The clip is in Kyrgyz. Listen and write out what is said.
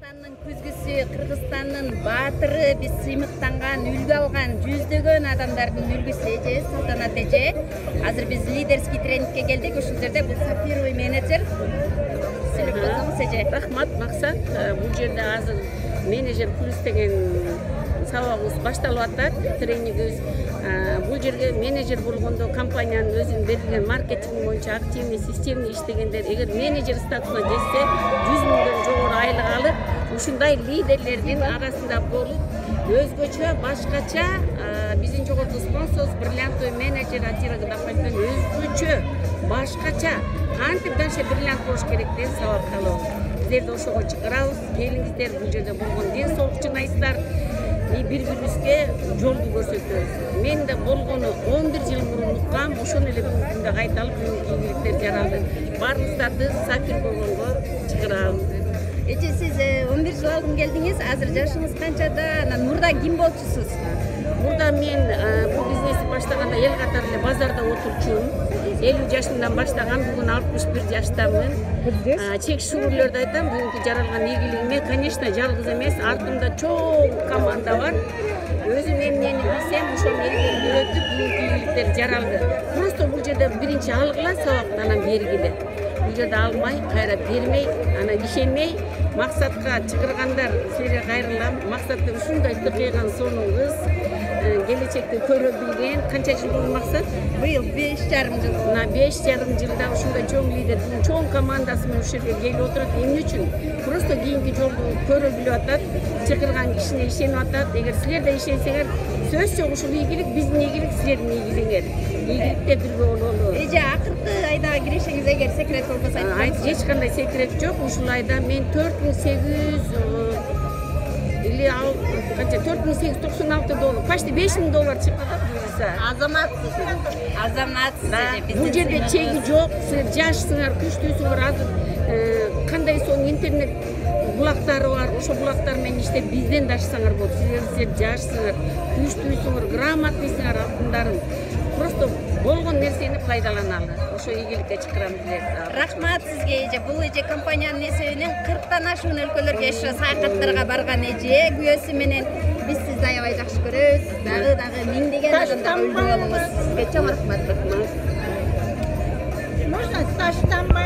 Кыргызстандын күзгүсү, Кыргызстандын баатыры, биз сыймыктанган, үлгү алган жүздөгөн адамдардын үлгүсү эже Салтанат эже. Азыр биз лидерский тренингке келдик. Ушул жерде бул сапфировый менеджер. Сүйлөп коесуңуз эже. Рахмат, Максат. Бул жерде азыр менеджер плюс деген сабагыбыз башталып атат, тренингибиз. Бул жерге менеджер болгондо компаниянын өзүнүн берилген маркетинг боюнча активный, системный иштегендер эгер менеджер статусуна жетсе 100 миңден жогору айлык алып, ушундай лидерлердин арасында болуп, өзгөчө, башкача биздин жогорку спонсор бриллиантовый менеджер атирагыдан өзгөчө, башкача кантип дальше бриллиант болуш керек деген сабак алабыз. Сиздерди ошого чакырабыз, келиңиздер, бул жерде болгон ден соолук жынайсыздар. Бири-бирибизге жолду көрсөтөбүз. Мен да болгону 11 жыл мурун уккам, ошону эле бүгүнкү күндө кайталып бүгүнкү ийгиликтер жаралды. Баарыңыздарды сапир болгонго чакырабыз. Эже, сиз 11 жыл алдын келдиңиз. Азыр жашыңыз канчада? Анан мурда ким болчусуз? Мурда мен бул бизнести баштаганда эл катары эле базарда отурчумун. 50 жашымдан баштаган, бүгүн 61 жаштамын. Чек шүгүрлөрдү айтам, бүгүнкү жаралган ийгилигиме, конечно, жалгыз эмес, артымда чоң команда бар. Өзүм эмнени билсем, ошону элге үйрөтүп, бүгүнкү ийгиликтер жаралды. Просто бул жерде биринчи алгыла сабакты, анан бергиле. Бул жерде алмай, кайра бермей, анан ишенмей, максатка чакыргандар, силерге кайрылам. Максатты ушундай тыкыйган сонун кыз, келечекти көрө билген. Канча жыл болду Максат? Быйыл 5,5 жыл. Мына 5,5 жылда ушундай чоң лидер, чоң командасы менен ушул жерге келип отурат. Эмне үчүн? Просто кийинки жолду көрө билип атат, чакырган кишине ишенип атат. Эгер силер да ишенсеңер, сөз жок, ушул ийгилик биздин ийгилик, силердин ийгилигиңер. Ийгиликте бирге бололу. Эже, акыркы айдагы кирешиңиз эгер секрет болбосо айтыңыз. Эч кандай секрет жок. Ушул айда мен 4800 или канча 4896 доллар, почти 5000 доллар чыкты да буюрса. Азаматсыз эже. Бул жерде чеги жок. Силер жашсыңар, күчтүүсүңөр. Азыр кандай сонун интернет булактары бар. Ошо булактар менен иштеп бизден да ашсаңар болот. Силер жашсыңар, күчтүүсүңөр, грамотныйсыңар алтындарым. Просто болгон нерсени пайдаланалы. Ошо ийгиликке чакырам силерди. Рахмат сизге эже. Бул эже компаниянын эсебинен 40тан ашуун өлкөлөргө саякаттарга барган эже, күйөөсү менен. Биз сизди аябай жакшы көрөбүз. Дагы миңдеген адамдар үлгү болуңуз. Сизге чоң рахмат. Можно таштанбай